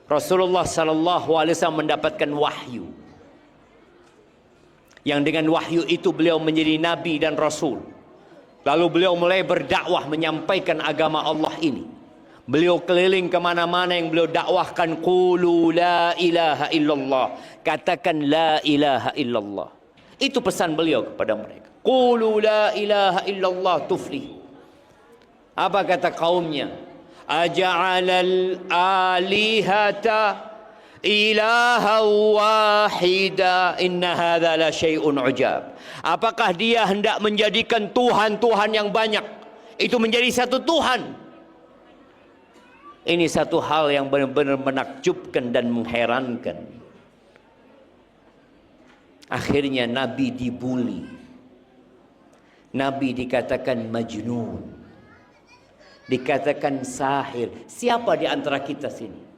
Rasulullah sallallahu alaihi wasallam mendapatkan wahyu. Yang dengan wahyu itu beliau menjadi nabi dan rasul. Lalu beliau mulai berdakwah menyampaikan agama Allah ini. Beliau keliling kemana-mana yang beliau dakwahkan. Qulu la ilaha illallah. Katakan la ilaha illallah. Itu pesan beliau kepada mereka. Qulu la ilaha illallah tuflih. Apa kata kaumnya? Aja'alal alihata ilaha wahida inna hadza la syai'un ujab. Apakah dia hendak menjadikan Tuhan-Tuhan yang banyak itu menjadi satu Tuhan? Ini satu hal yang benar-benar menakjubkan dan mengherankan. Akhirnya Nabi dibuli. Nabi dikatakan majnun. Dikatakan sahir. Siapa di antara kita sini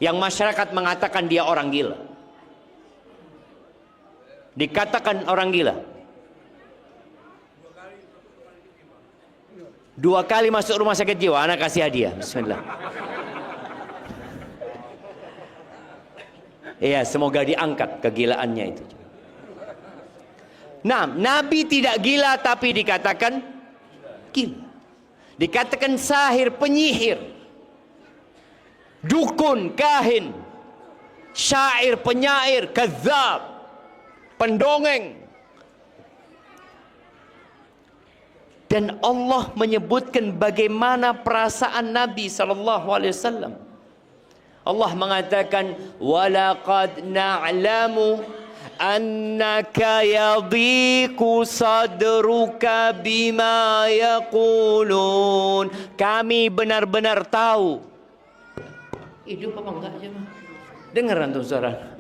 yang masyarakat mengatakan dia orang gila? Dikatakan orang gila. 2 kali masuk rumah sakit jiwa, anak kasih hadiah. Bismillah. Iya, semoga diangkat kegilaannya itu. Nah, Nabi tidak gila tapi dikatakan gila. Dikatakan sahir, penyihir, dukun, kahin, syair, penyair, kadzab, pendongeng. Dan Allah menyebutkan bagaimana perasaan Nabi sallallahu alaihi wasallam. Allah mengatakan walaqad na'lamu annaka yadhiqu sadruka bima yaqulun. Kami benar-benar tahu. Hidup apa enggak jemaah? Dengar antum suara.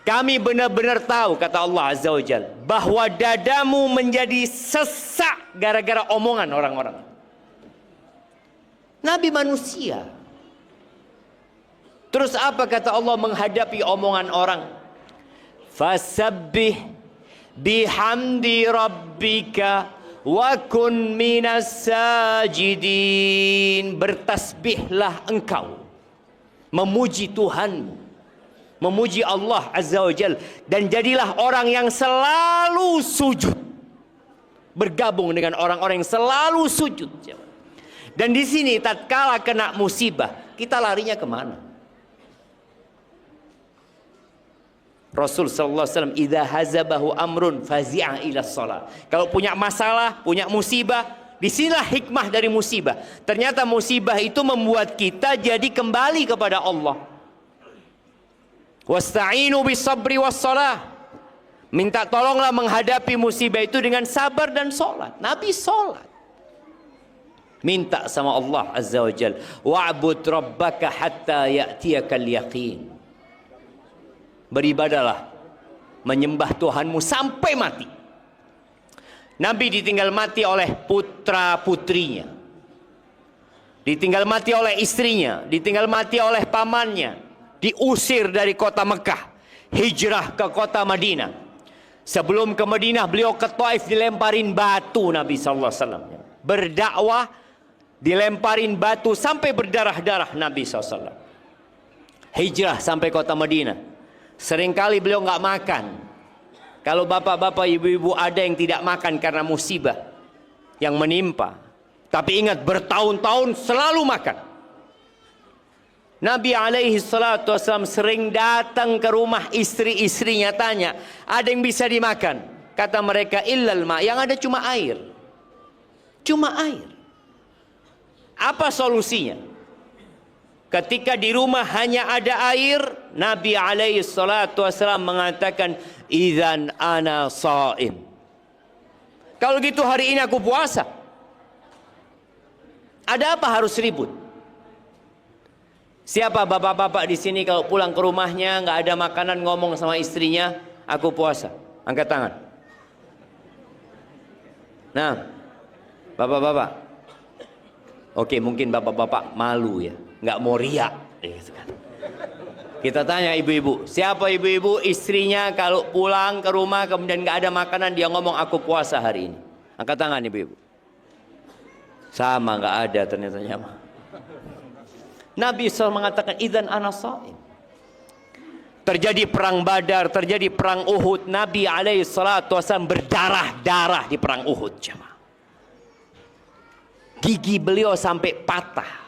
Kami benar-benar tahu, kata Allah Azza wa Jalla, bahwa dadamu menjadi sesak gara-gara omongan orang-orang. Nabi manusia. Terus apa kata Allah menghadapi omongan orang? Fasabbih bihamdi rabbika wa kun minas sajidin. Bertasbihlah engkau, memuji Tuhanmu, memuji Allah Azza wa Jal, dan jadilah orang yang selalu sujud, bergabung dengan orang-orang yang selalu sujud. Dan di sini tatkala kena musibah, kita larinya kemana? Rasul sallallahu alaihi wasallam idza hazabahu amrun fazi'a ila shalah. Kalau punya masalah, punya musibah, disinilah hikmah dari musibah. Ternyata musibah itu membuat kita jadi kembali kepada Allah. Wasta'inu bis-sabri was-shalah. Minta tolonglah menghadapi musibah itu dengan sabar dan salat. Nabi salat. Minta sama Allah Azza wa Jalla, wa'bud rabbaka hatta ya'tiyakal yaqin. Beribadalah, menyembah Tuhanmu sampai mati. Nabi ditinggal mati oleh putra-putrinya. Ditinggal mati oleh istrinya, ditinggal mati oleh pamannya. Diusir dari kota Mekah, hijrah ke kota Madinah. Sebelum ke Madinah, beliau ke Taif dilemparin batu Nabi sallallahu alaihi wasallam. Berdakwah dilemparin batu sampai berdarah-darah Nabi sallallahu alaihi wasallam. Hijrah sampai kota Madinah. Seringkali beliau nggak makan. Kalau bapak-bapak, ibu-ibu ada yang tidak makan karena musibah yang menimpa, tapi ingat bertahun-tahun selalu makan. Nabi alaihi salatu wassalam sering datang ke rumah istri-istrinya, tanya, ada yang bisa dimakan? Kata mereka, illal ma, yang ada cuma air. Cuma air. Apa solusinya? Ketika di rumah hanya ada air, Nabi alaihi salatu wassalam mengatakan, idzan ana shaim. Kalau gitu hari ini aku puasa. Ada apa harus ribut? Siapa bapak-bapak di sini kalau pulang ke rumahnya nggak ada makanan ngomong sama istrinya, aku puasa? Angkat tangan. Nah, bapak-bapak. Oke, mungkin bapak-bapak malu ya, nggak mau riak. Kita tanya ibu-ibu, siapa ibu-ibu istrinya kalau pulang ke rumah kemudian nggak ada makanan dia ngomong aku puasa hari ini? Angkat tangan ibu-ibu. Sama, nggak ada ternyata. Nabi SAW mengatakan, idzan ana shaim. Terjadi perang Badar, terjadi perang Uhud. Nabi SAW berdarah-darah di perang Uhud, jemaah. Gigi beliau sampai patah.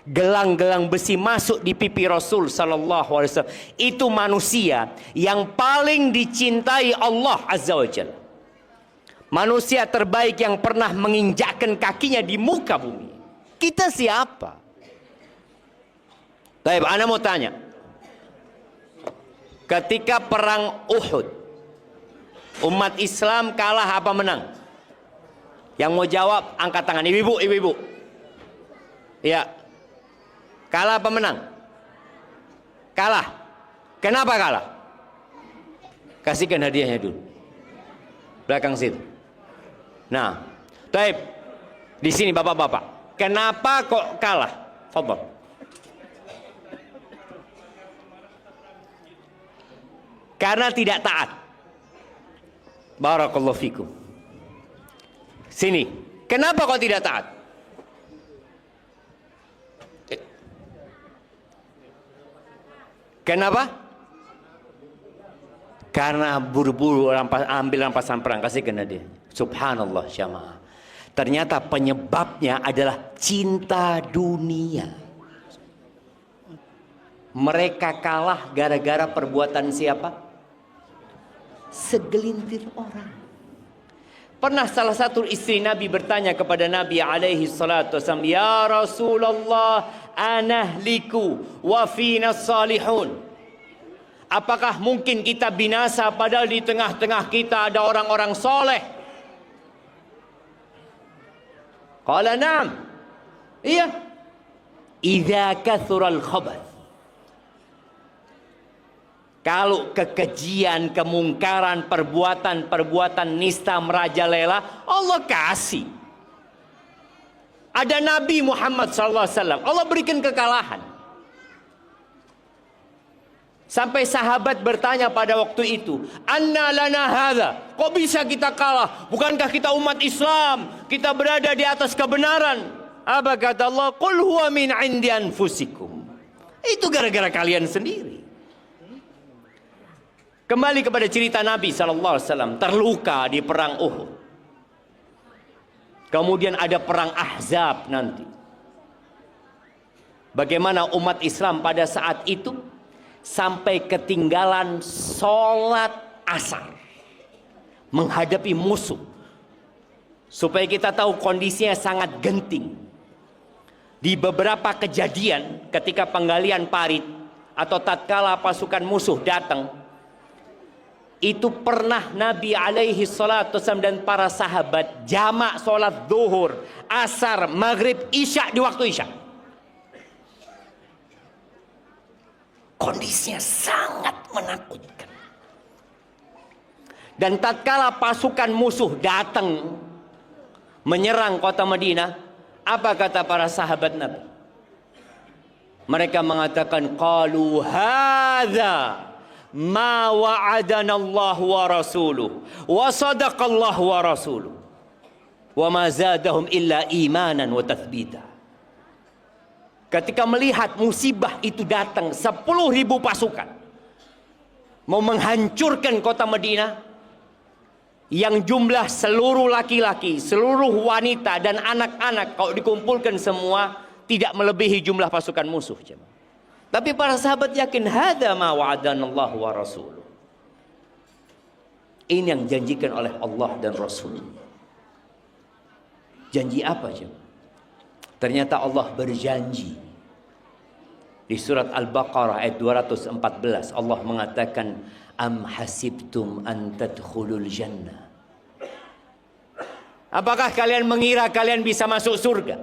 Gelang-gelang besi masuk di pipi Rasul sallallahu alaihi wasallam. Itu manusia yang paling dicintai Allah Azza wa Jalla. Manusia terbaik yang pernah menginjakkan kakinya di muka bumi. Kita siapa? Baik, ana mau tanya. Ketika perang Uhud, umat Islam kalah apa menang? Yang mau jawab angkat tangan, ibu-ibu, ibu-ibu. Ya. Kalah apa menang? Kalah. Kenapa kalah? Kasihkan hadiahnya dulu. Belakang situ. Nah, taib. Di sini bapak-bapak. Kenapa kok kalah? Fadhal. Karena tidak taat. Barakallahu fikum. Sini. Kenapa kok tidak taat? Kenapa? Karena buru-buru ambil rampasan perang. Kasihkan dia. Subhanallah jamaah. Ternyata penyebabnya adalah cinta dunia. Mereka kalah gara-gara perbuatan siapa? Segelintir orang. Pernah salah satu istri Nabi bertanya kepada Nabi alaihi salatu wasallam, "Ya Rasulullah, anahliku wa fina salihun." Apakah mungkin kita binasa padahal di tengah-tengah kita ada orang-orang soleh? Qala na'am. Iya. Idza kathural khabath. Kalau kekejian, kemungkaran, perbuatan nista merajalela, Allah kasih. Ada Nabi Muhammad SAW, Allah berikan kekalahan. Sampai sahabat bertanya pada waktu itu, "Anna lana hadza?" Kok bisa kita kalah? Bukankah kita umat Islam? Kita berada di atas kebenaran. Apa kata Allah? "Qul huwa min 'indi anfusikum." Itu gara-gara kalian sendiri. Kembali kepada cerita Nabi SAW terluka di perang Uhud. Kemudian ada perang Ahzab nanti. Bagaimana umat Islam pada saat itu sampai ketinggalan sholat asar menghadapi musuh. Supaya kita tahu kondisinya sangat genting. Di beberapa kejadian ketika penggalian parit atau tatkala pasukan musuh datang, itu pernah Nabi alaihi salatu wasallam dan para sahabat jamak sholat zuhur, asar, maghrib, isya di waktu isya. Kondisinya sangat menakutkan. Dan tatkala pasukan musuh datang menyerang kota Madinah, apa kata para sahabat Nabi? Mereka mengatakan, qalu hadza ma wa'adana Allah wa rasuluh wa sadaqallahu wa rasuluh wa ma zadahum illa imanan wa tathbita. Ketika melihat musibah itu datang, 10.000 pasukan mau menghancurkan kota Madinah, yang jumlah seluruh laki-laki, seluruh wanita dan anak-anak kalau dikumpulkan semua tidak melebihi jumlah pasukan musuh. Tapi para sahabat yakin, hadza ma wa'adanallahu wa rasuluh. Ini yang janjikan oleh Allah dan Rasul. Janji apa, jemaah? Ternyata Allah berjanji. Di surat Al-Baqarah ayat 214 Allah mengatakan, am hasibtum an tadkhulul jannah. Apakah kalian mengira kalian bisa masuk surga?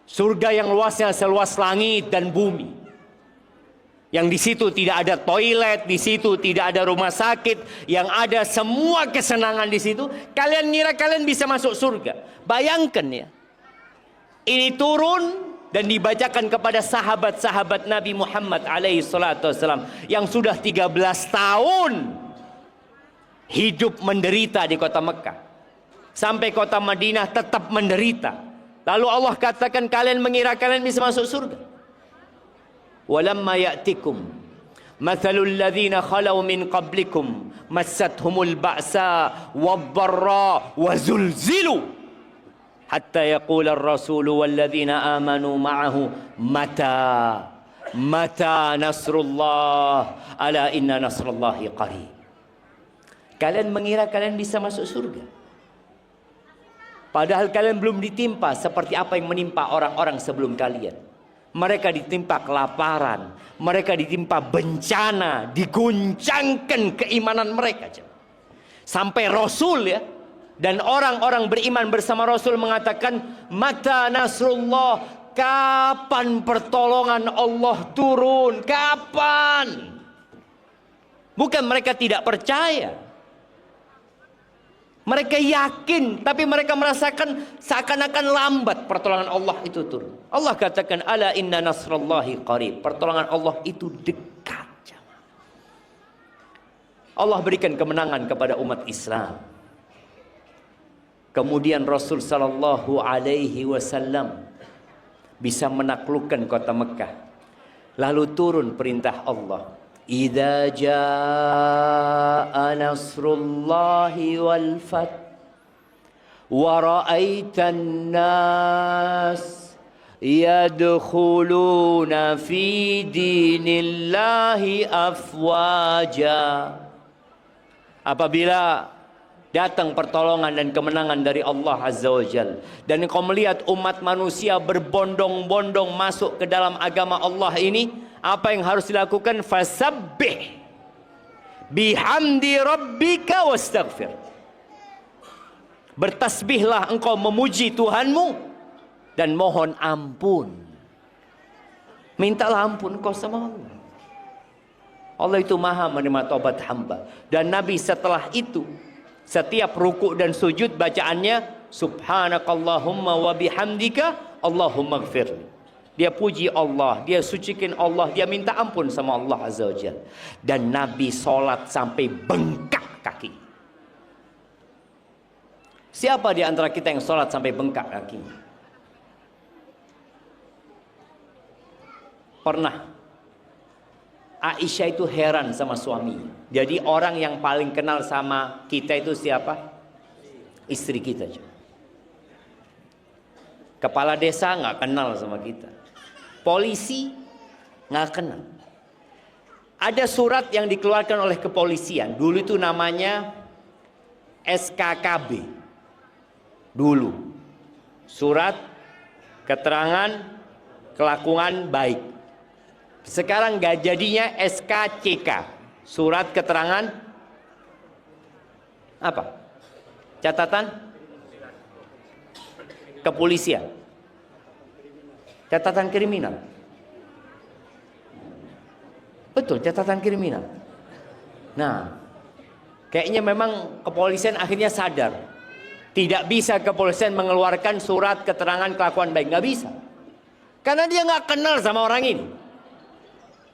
Surga yang luasnya seluas langit dan bumi. Yang di situ tidak ada toilet, di situ tidak ada rumah sakit, yang ada semua kesenangan di situ. Kalian ngira kalian bisa masuk surga? Bayangkan ya. Ini turun dan dibacakan kepada sahabat-sahabat Nabi Muhammad alaihi salatu wasallam yang sudah 13 tahun hidup menderita di kota Mekah. Sampai kota Madinah tetap menderita. Lalu Allah katakan kalian mengira kalian bisa masuk surga. Walamma ya'tikum mathalul ladzina khalau min qablikum massathumul ba'sa wad-dharra wa zulzilu hatta yaqula ar-rasulu wal ladzina amanu ma'ahu mata nasrullah ala inna nasrallahi qarib. Kalian mengira kalian bisa masuk surga, padahal kalian belum ditimpa seperti apa yang menimpa orang-orang sebelum kalian. Mereka ditimpa kelaparan, mereka ditimpa bencana, diguncangkan keimanan mereka. Sampai Rasul ya, dan orang-orang beriman bersama Rasul mengatakan, mata nasrullah, kapan pertolongan Allah turun? Kapan? Bukan mereka tidak percaya. Mereka yakin, tapi mereka merasakan seakan-akan lambat pertolongan Allah itu turun. Allah katakan, ala inna nasrallahi qarib. Pertolongan Allah itu dekat. Allah berikan kemenangan kepada umat Islam. Kemudian Rasul sallallahu alaihi wasallam bisa menaklukkan kota Mekah. Lalu turun perintah Allah. Idza jaa nasrullahi wal fath wa ra'aitan nas yadkhuluna fi dinillahi afwaja. Apabila datang pertolongan dan kemenangan dari Allah Azza wa Jalla, dan engkau melihat umat manusia berbondong-bondong masuk ke dalam agama Allah ini, apa yang harus dilakukan? Fasabbih bihamdi rabbika wastaghfir. Bertasbihlah engkau memuji Tuhanmu dan mohon ampun. Mintalah ampun engkau sama Allah. Allah itu maha menerima taubat hamba. Dan Nabi setelah itu, setiap ruku dan sujud bacaannya subhanakallahumma wa bihamdika Allahumma gfirli. Dia puji Allah, dia sucikan Allah, dia minta ampun sama Allah Azza wa Jalla. Dan Nabi sholat sampai bengkak kaki. Siapa di antara kita yang sholat sampai bengkak kaki? Pernah Aisyah itu heran sama suaminya. Jadi orang yang paling kenal sama kita itu siapa? Istri kita. Kepala desa nggak kenal sama kita. Polisi nggak kenal. Ada surat yang dikeluarkan oleh kepolisian. Dulu itu namanya SKKB. Dulu. Surat Keterangan Kelakuan Baik. Sekarang nggak jadinya SKCK. Surat Keterangan apa? Catatan Kepolisian. Catatan kriminal. Betul, catatan kriminal. Nah, kayaknya memang kepolisian akhirnya sadar. Tidak bisa kepolisian mengeluarkan surat keterangan kelakuan baik. Nggak bisa. Karena dia nggak kenal sama orang ini.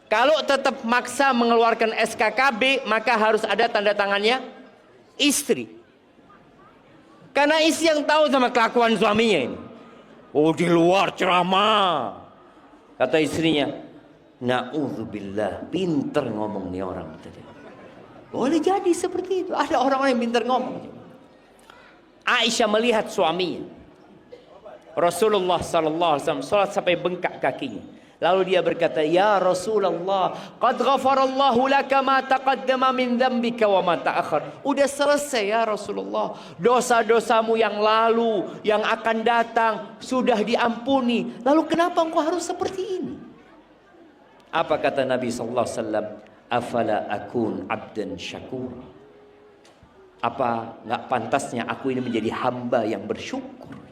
Kalau tetap maksa mengeluarkan SKKB, maka harus ada tanda tangannya istri. Karena istri yang tahu sama kelakuan suaminya ini. Oh, di luar ceramah. Kata istrinya, na'udzubillah, pinter ngomong nih orang. Boleh jadi seperti itu. Ada orang-orang yang pinter ngomong. Aisyah melihat suaminya. Rasulullah sallallahu alaihi wasallam salat sampai bengkak kakinya. Lalu dia berkata, ya Rasulullah, qad ghafarallahu laka ma taqaddama min dzambika wa ma ta'akhkhar. Udah selesai ya Rasulullah. Dosa-dosamu yang lalu, yang akan datang sudah diampuni. Lalu kenapa engkau harus seperti ini? Apa kata Nabi sallallahu alaihi wasallam? Afala akun abdan syakur. Apa enggak pantasnya aku ini menjadi hamba yang bersyukur?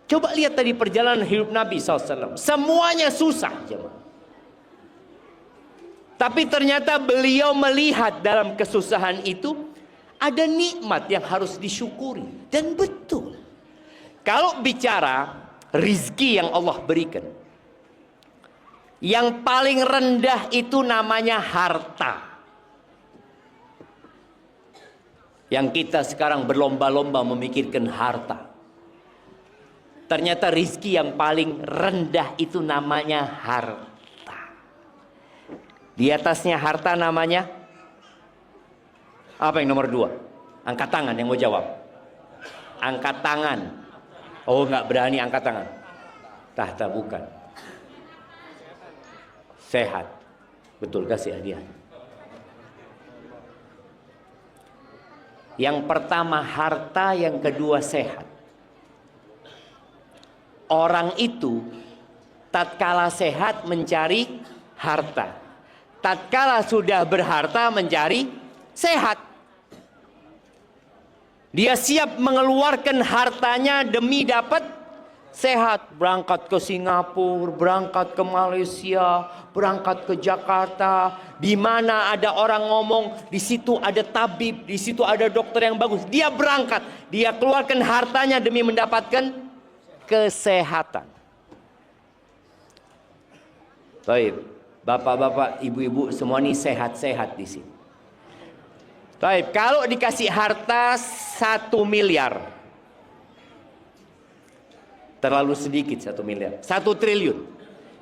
Coba lihat tadi perjalanan hidup Nabi SAW. Semuanya susah. Tapi ternyata beliau melihat dalam kesusahan itu ada nikmat yang harus disyukuri. Dan betul. Kalau bicara rizki yang Allah berikan, yang paling rendah itu namanya harta. Yang kita sekarang berlomba-lomba memikirkan harta. Ternyata rizki yang paling rendah itu namanya harta. Di atasnya harta namanya apa yang nomor 2? Angkat tangan yang mau jawab. Angkat tangan. Oh, nggak berani angkat tangan. Tahta bukan. Sehat. Betul, kasih hadiah. Yang pertama harta, yang kedua sehat. Orang itu tatkala sehat mencari harta. Tatkala sudah berharta mencari sehat. Dia siap mengeluarkan hartanya demi dapat sehat. Berangkat ke Singapura, berangkat ke Malaysia, berangkat ke Jakarta. Di mana ada orang ngomong, di situ ada tabib, di situ ada dokter yang bagus. Dia berangkat, dia keluarkan hartanya demi mendapatkan kesehatan. Baik, bapak-bapak, ibu-ibu semua ini sehat-sehat di sini. Baik, kalau dikasih harta 1 miliar, terlalu sedikit 1 miliar. 1 triliun.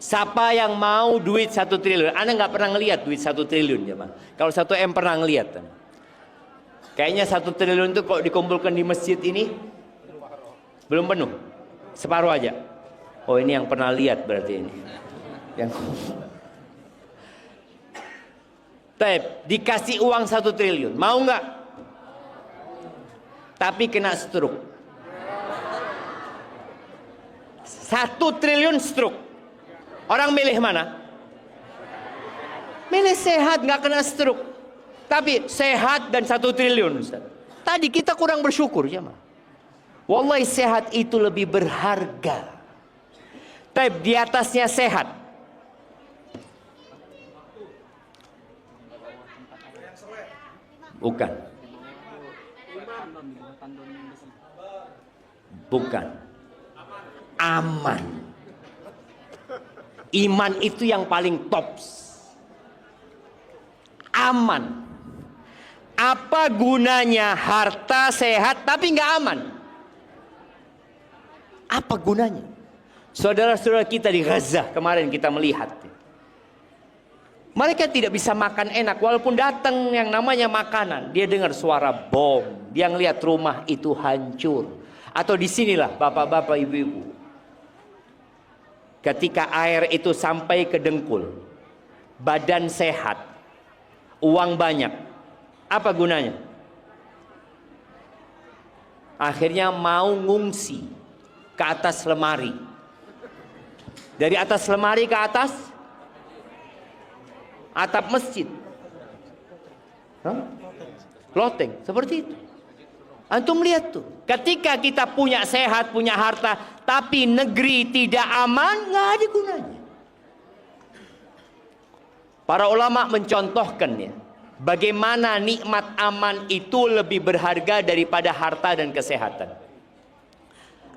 Siapa yang mau duit 1 triliun? Anda nggak pernah ngelihat duit 1 triliun ya, Pak. Kalau 1 M pernah ngelihat. Kayaknya 1 triliun itu kalau dikumpulkan di masjid ini belum penuh. Separuh aja. Oh, ini yang pernah lihat berarti ini. Yang dikasih uang 1 triliun, mau nggak? Tapi kena stroke. 1 triliun stroke. Orang milih mana? Milih sehat, nggak kena stroke. Tapi sehat dan 1 triliun, Ustaz. Tadi kita kurang bersyukur ya, Ma. Wallahi sehat itu lebih berharga. Tapi di atasnya sehat. Bukan. Bukan. Aman. Iman itu yang paling top. Aman. Apa gunanya harta sehat tapi nggak aman? Apa gunanya? Saudara-saudara kita di Gaza kemarin kita melihat. Mereka tidak bisa makan enak. Walaupun datang yang namanya makanan. Dia dengar suara bom. Dia ngelihat rumah itu hancur. Atau disinilah bapak-bapak ibu-ibu. Ketika air itu sampai ke dengkul. Badan sehat. Uang banyak. Apa gunanya? Akhirnya mau ngungsi ke atas lemari. Dari atas lemari ke atas atap masjid. Loteng, seperti itu. Antum lihat tuh, ketika kita punya sehat, punya harta, tapi negeri tidak aman, nggak ada gunanya. Para ulama mencontohkan ya, bagaimana nikmat aman itu lebih berharga daripada harta dan kesehatan.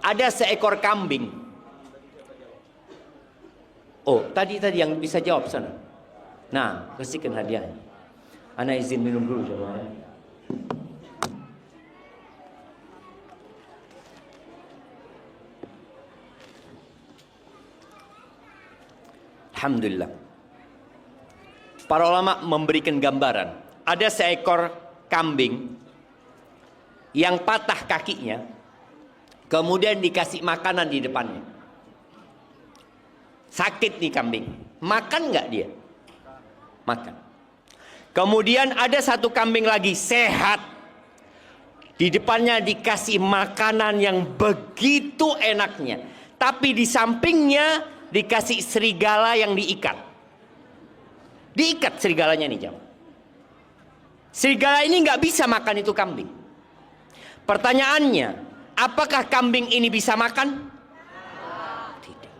Ada seekor kambing. Oh, tadi yang bisa jawab sana. Nah, kasihkan hadiahnya. Ana izin minum dulu jemaah. Alhamdulillah. Para ulama memberikan gambaran. Ada seekor kambing yang patah kakinya, kemudian dikasih makanan di depannya. Sakit nih kambing. Makan nggak dia? Makan. Kemudian ada satu kambing lagi sehat. Di depannya dikasih makanan yang begitu enaknya. Tapi di sampingnya dikasih serigala yang diikat. Diikat serigalanya nih jam. Serigala ini nggak bisa makan itu kambing. Pertanyaannya, apakah kambing ini bisa makan? Tidak.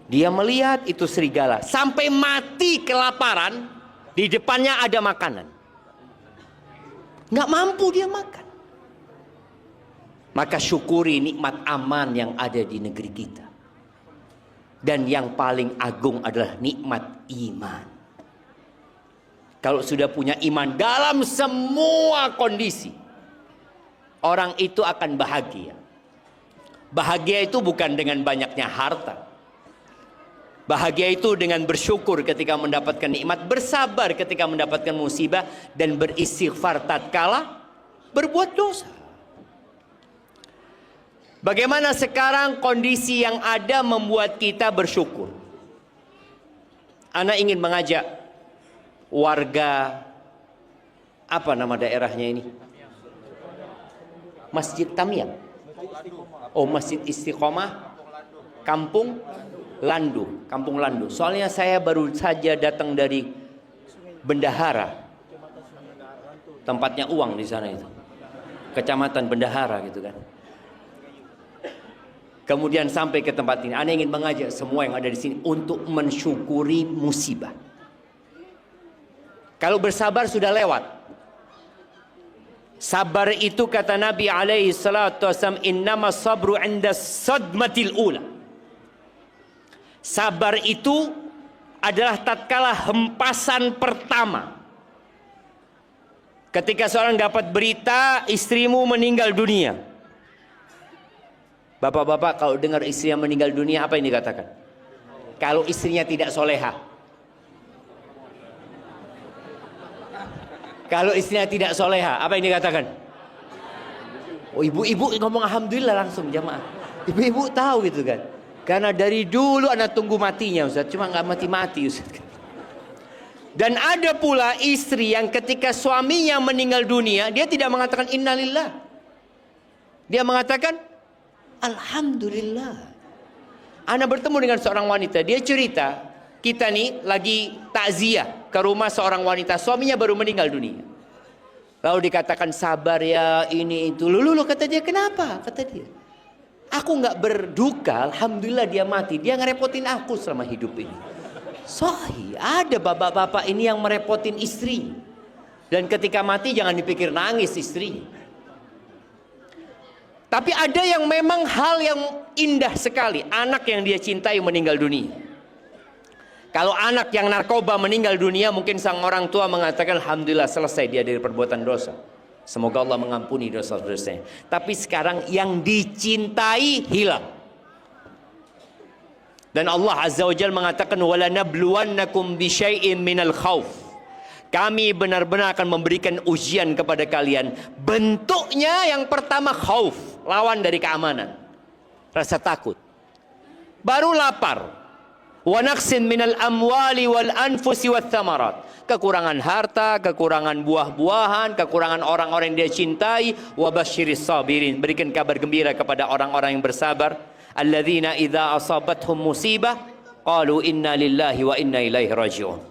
Dia melihat itu serigala sampai mati kelaparan, di depannya ada makanan. Nggak mampu dia makan. Maka syukuri nikmat aman yang ada di negeri kita. Dan yang paling agung adalah nikmat iman. Kalau sudah punya iman dalam semua kondisi, orang itu akan bahagia. Bahagia itu bukan dengan banyaknya harta. Bahagia itu dengan bersyukur ketika mendapatkan nikmat, bersabar ketika mendapatkan musibah, dan beristighfar tatkala berbuat dosa. Bagaimana sekarang kondisi yang ada membuat kita bersyukur? Ana ingin mengajak warga, apa nama daerahnya ini? Masjid Tamiang. Oh, Masjid Istiqomah Kampung Landu, Kampung Landu. Soalnya saya baru saja datang dari Bendahara, tempatnya uang di sana itu, Kecamatan Bendahara gitu kan. Kemudian sampai ke tempat ini, Anda ingin mengajak semua yang ada di sini untuk mensyukuri musibah. Kalau bersabar sudah lewat. Sabar itu kata Nabi alaihi salatu wasallam, innamas sabru 'inda sadmatil ula. Sabar itu adalah tatkala hempasan pertama. Ketika seorang dapat berita istrimu meninggal dunia. Bapak-bapak kalau dengar istrinya meninggal dunia, apa yang dikatakan? Kalau istrinya tidak soleha. Kalau istrinya tidak soleha, apa yang dikatakan? Oh, ibu-ibu ngomong alhamdulillah langsung jamaah. Ibu-ibu tahu gitu kan. Karena dari dulu anak tunggu matinya Ustaz, cuma nggak mati-mati Ustaz. Dan ada pula istri yang ketika suaminya meninggal dunia, dia tidak mengatakan innalillah. Dia mengatakan alhamdulillah. Ana bertemu dengan seorang wanita, dia cerita, kita nih lagi takziah ke rumah seorang wanita, suaminya baru meninggal dunia. Lalu dikatakan sabar ya, ini itu. Lulu kata dia, kenapa? Kata dia, aku nggak berduka, alhamdulillah dia mati. Dia ngerepotin aku selama hidup ini. Sahih, ada bapak-bapak ini yang merepotin istri. Dan ketika mati jangan dipikir nangis istri. Tapi ada yang memang hal yang indah sekali. Anak yang dia cintai meninggal dunia. Kalau anak yang narkoba meninggal dunia, mungkin sang orang tua mengatakan alhamdulillah selesai dia dari perbuatan dosa. Semoga Allah mengampuni dosa-dosanya. Tapi sekarang yang dicintai hilang. Dan Allah Azza wa Jalla mengatakan wala nabluwannakum bisyai'im minal khauf. Kami benar-benar akan memberikan ujian kepada kalian. Bentuknya yang pertama khauf, lawan dari keamanan. Rasa takut. Baru lapar. Wa naqsin minal amwali wal anfusi wath thamarat. Kekurangan harta, kekurangan buah-buahan, kekurangan orang-orang yang dia cintai. Wa basyiris sabirin. Berikan kabar gembira kepada orang-orang yang bersabar. Alladzina idza asabathum musibah qalu inna lillahi wa inna ilaihi raji'un.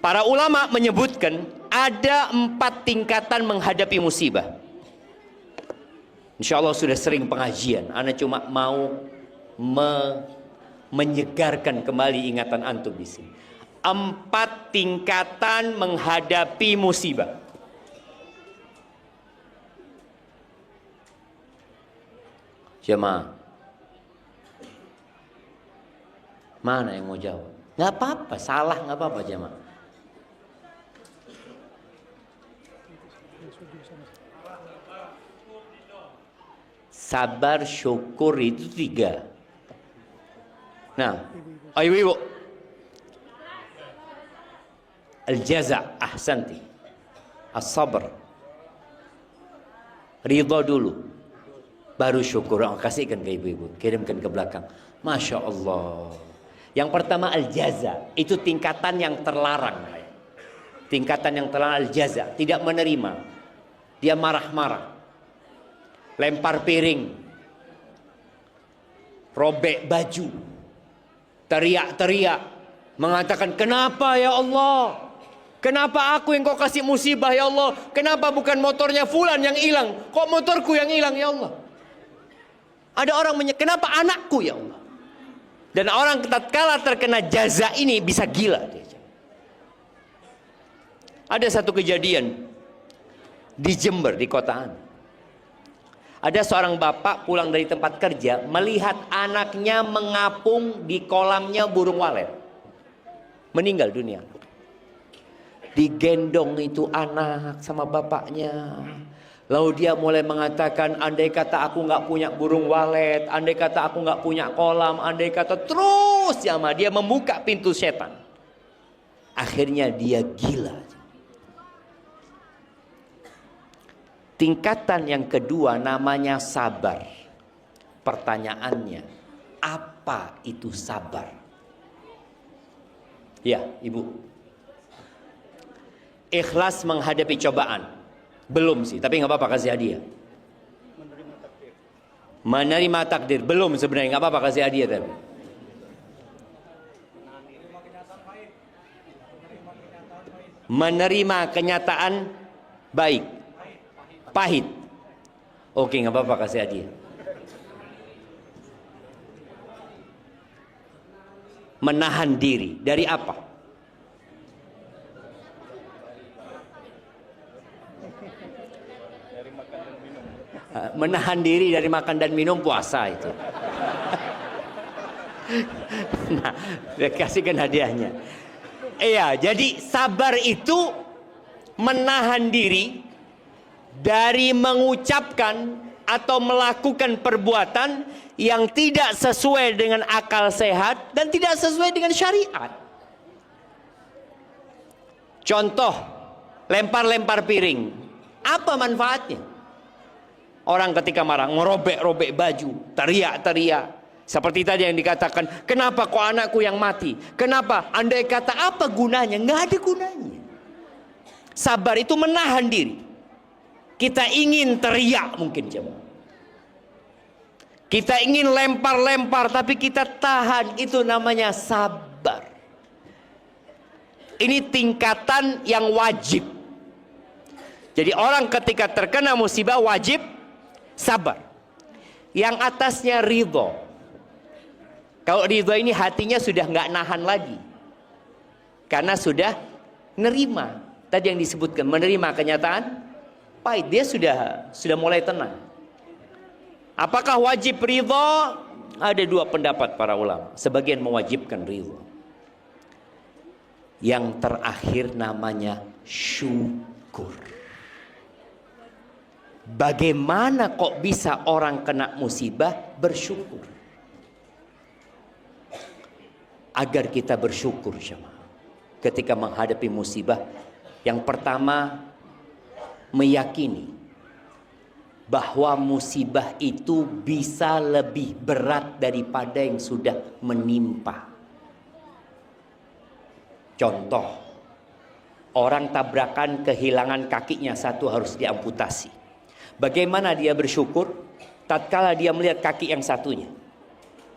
Para ulama menyebutkan ada 4 tingkatan menghadapi musibah. Insyaallah sudah sering pengajian. Ana cuma mau menyegarkan kembali ingatan antum di sini. 4 tingkatan menghadapi musibah. Jemaah, mana yang mau jawab? Nggak apa-apa, salah nggak apa-apa jemaah. Sabar, syukur itu 3. Nah, ayo ibu. Al-jaza' ahsanti. As-sabr. Ridha dulu. Baru syukur. Oh, kasihkan ke ibu-ibu. Kirimkan ke belakang. Masya Allah. Yang pertama al-jaza. Itu tingkatan yang terlarang. Tingkatan yang terlarang al-jaza. Tidak menerima. Dia marah-marah. Lempar piring. Robek baju. Teriak-teriak. Mengatakan, kenapa ya Allah? Kenapa aku yang kau kasih musibah ya Allah? Kenapa bukan motornya fulan yang hilang? Kok motorku yang hilang ya Allah? Ada orang kenapa anakku ya Allah? Dan orang tatkala terkena jaza ini bisa gila dia. Ada satu kejadian di Jember, di kotaan. Ada seorang bapak pulang dari tempat kerja melihat anaknya mengapung di kolamnya burung walet. Meninggal dunia. Digendong itu anak sama bapaknya. Lalu dia mulai mengatakan, andai kata aku nggak punya burung walet, andai kata aku nggak punya kolam, andai kata terus jamaah dia membuka pintu setan. Akhirnya dia gila. Tingkatan yang kedua namanya sabar. Pertanyaannya, apa itu sabar? Ya, Ibu. Ikhlas menghadapi cobaan. Belum sih, tapi nggak apa-apa kasih hadiah. Menerima takdir belum sebenarnya, nggak apa-apa kasih hadiah tapi. Menerima kenyataan baik, pahit. Oke, nggak apa-apa kasih hadiah. Menahan diri dari apa? Menahan diri dari makan dan minum puasa itu. Nah, kasihkan hadiahnya. Iya, jadi sabar itu menahan diri dari mengucapkan atau melakukan perbuatan yang tidak sesuai dengan akal sehat dan tidak sesuai dengan syariat. Contoh, lempar-lempar piring. Apa manfaatnya? Orang ketika marah, ngerobek-robek baju, teriak-teriak. Seperti tadi yang dikatakan, kenapa kok anakku yang mati? Kenapa? Andai kata apa gunanya? Nggak ada gunanya. Sabar itu menahan diri. Kita ingin teriak mungkin jemaah. Kita ingin lempar-lempar tapi kita tahan. Itu namanya sabar. Ini tingkatan yang wajib. Jadi orang ketika terkena musibah wajib sabar. Yang atasnya ridho. Kalau ridho ini hatinya sudah nggak nahan lagi. Karena sudah nerima. Tadi yang disebutkan menerima kenyataan pahit. Dia sudah mulai tenang. Apakah wajib ridho? Ada dua pendapat para ulama. Sebagian mewajibkan ridho. Yang terakhir namanya syukur. Bagaimana kok bisa orang kena musibah bersyukur? Agar kita bersyukur jemaah. Ketika menghadapi musibah, yang pertama meyakini bahwa musibah itu bisa lebih berat daripada yang sudah menimpa. Contoh, orang tabrakan kehilangan kakinya satu harus diamputasi. Bagaimana dia bersyukur tatkala dia melihat kaki yang satunya?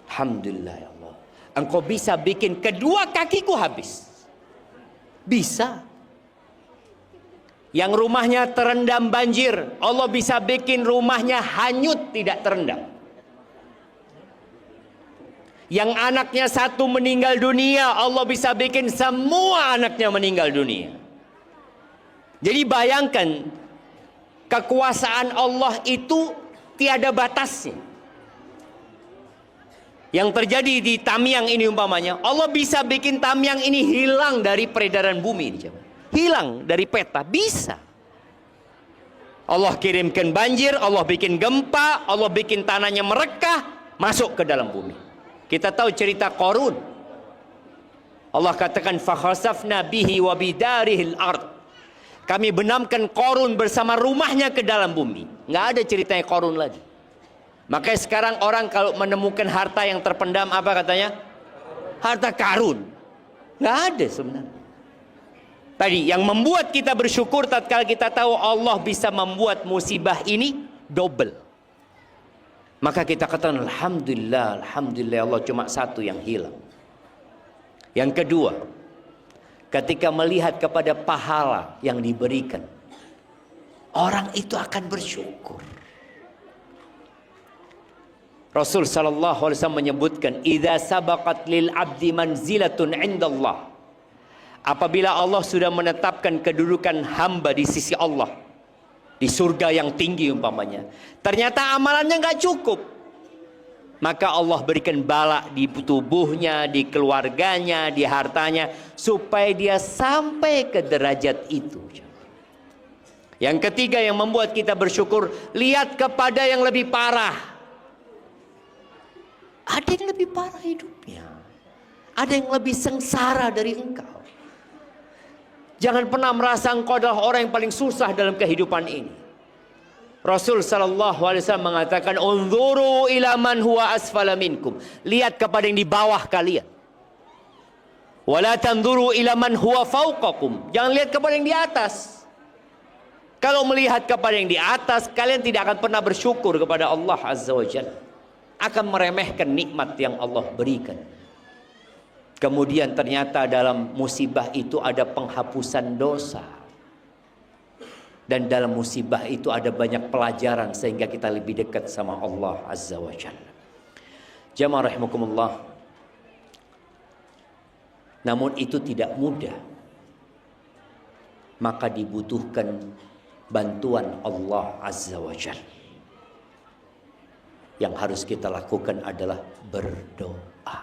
Alhamdulillah ya Allah, Engkau bisa bikin kedua kakiku habis. Bisa. Yang rumahnya terendam banjir, Allah bisa bikin rumahnya hanyut tidak terendam. Yang anaknya satu meninggal dunia, Allah bisa bikin semua anaknya meninggal dunia. Jadi bayangkan, kekuasaan Allah itu tiada batasnya. Yang terjadi di Tamyang ini umpamanya, Allah bisa bikin Tamyang ini hilang dari peredaran bumi. Hilang dari peta, bisa. Allah kirimkan banjir, Allah bikin gempa, Allah bikin tanahnya merekah, masuk ke dalam bumi. Kita tahu cerita Qarun. Allah katakan, fakhasafna bihi wa bidarihil ard. Kami benamkan Qarun bersama rumahnya ke dalam bumi. Nggak ada ceritanya Qarun lagi. Makanya sekarang orang kalau menemukan harta yang terpendam, apa katanya? Harta karun. Nggak ada sebenarnya. Tadi yang membuat kita bersyukur tatkala kita tahu Allah bisa membuat musibah ini double. Maka kita katakan alhamdulillah, alhamdulillah Allah cuma satu yang hilang. Yang kedua, ketika melihat kepada pahala yang diberikan, orang itu akan bersyukur. Rasul sallallahu alaihi wasallam menyebutkan, "Idza sabaqat lil abdi manzilatun 'indallah." Apabila Allah sudah menetapkan kedudukan hamba di sisi Allah, di surga yang tinggi umpamanya, ternyata amalannya nggak cukup, maka Allah berikan bala di tubuhnya, di keluarganya, di hartanya, supaya dia sampai ke derajat itu. Yang ketiga yang membuat kita bersyukur, lihat kepada yang lebih parah. Ada yang lebih parah hidupnya. Ada yang lebih sengsara dari engkau. Jangan pernah merasa engkau adalah orang yang paling susah dalam kehidupan ini. Rasul sallallahu alaihi wasallam mengatakan, "Unzuru ila man huwa asfala minkum." Lihat kepada yang di bawah kalian. Wala tanzuru ila man huwa fawqakum. Jangan lihat kepada yang di atas. Kalau melihat kepada yang di atas, kalian tidak akan pernah bersyukur kepada Allah Azza wa Jalla. Akan meremehkan nikmat yang Allah berikan. Kemudian ternyata dalam musibah itu ada penghapusan dosa. Dan dalam musibah itu ada banyak pelajaran sehingga kita lebih dekat sama Allah Azza wa Jalla. Jamaah rahimakumullah. Namun itu tidak mudah. Maka dibutuhkan bantuan Allah Azza wa Jalla. Yang harus kita lakukan adalah berdoa.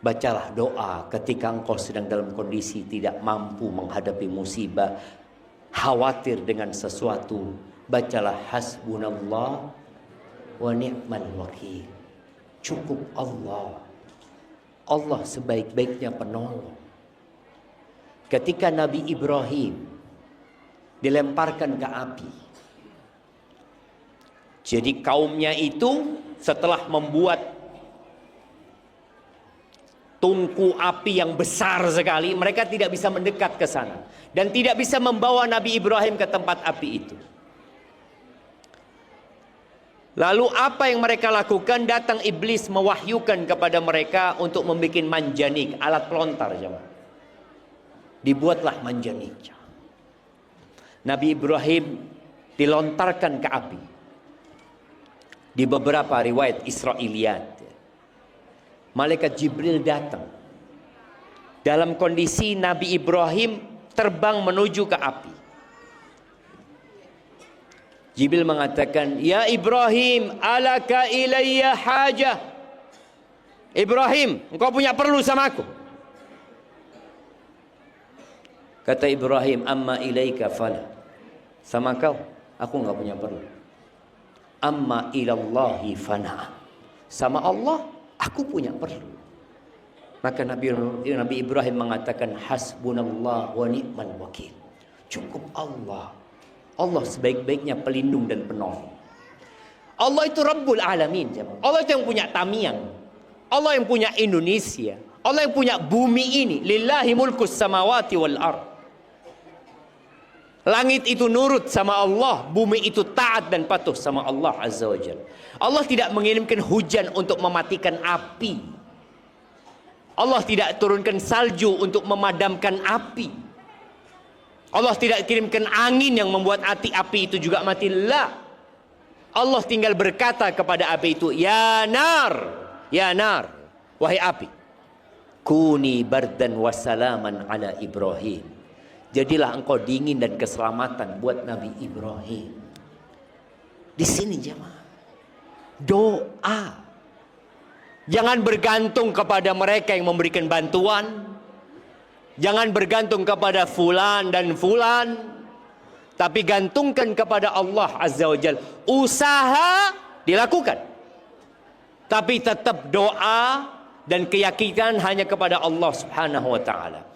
Bacalah doa ketika engkau sedang dalam kondisi tidak mampu menghadapi musibah, khawatir dengan sesuatu. Bacalah hasbunallah wa ni'mal wakil. Cukup Allah. Allah sebaik-baiknya penolong. Ketika Nabi Ibrahim dilemparkan ke api, jadi kaumnya itu setelah membuat tungku api yang besar sekali, mereka tidak bisa mendekat ke sana dan tidak bisa membawa Nabi Ibrahim ke tempat api itu. Lalu apa yang mereka lakukan? Datang iblis mewahyukan kepada mereka untuk membuat manjanik, alat pelontar jemaah. Dibuatlah manjanik. Nabi Ibrahim dilontarkan ke api. Di beberapa riwayat Israiliyat, malaikat Jibril datang dalam kondisi Nabi Ibrahim terbang menuju ke api. Jibril mengatakan, "Ya Ibrahim, alaka ilayya hajah." Ibrahim, engkau punya perlu sama aku. Kata Ibrahim, "Amma ilaika fala." Sama kau, aku enggak punya perlu. Amma ilallahi fana. Sama Allah, aku punya perlu. Maka Nabi Ibrahim mengatakan, hasbunallah wa ni'mal wakil. Cukup Allah. Allah sebaik-baiknya pelindung dan penolong. Allah itu Rabbul Alamin. Allah itu yang punya Tamiang. Allah yang punya Indonesia. Allah yang punya bumi ini. Lillahi mulkus samawati wal ard. Langit itu nurut sama Allah, bumi itu taat dan patuh sama Allah Azza wa Jalla. Allah tidak mengirimkan hujan untuk mematikan api. Allah tidak turunkan salju untuk memadamkan api. Allah tidak kirimkan angin yang membuat api itu juga mati. La. Allah tinggal berkata kepada api itu, ya nar, wahai api, kuni bardan wassalaman ala Ibrahim. Jadilah engkau dingin dan keselamatan buat Nabi Ibrahim. Di sini jemaah, doa. Jangan bergantung kepada mereka yang memberikan bantuan. Jangan bergantung kepada fulan dan fulan. Tapi gantungkan kepada Allah Azza wa Jalla. Usaha dilakukan. Tapi tetap doa dan keyakinan hanya kepada Allah Subhanahu wa ta'ala.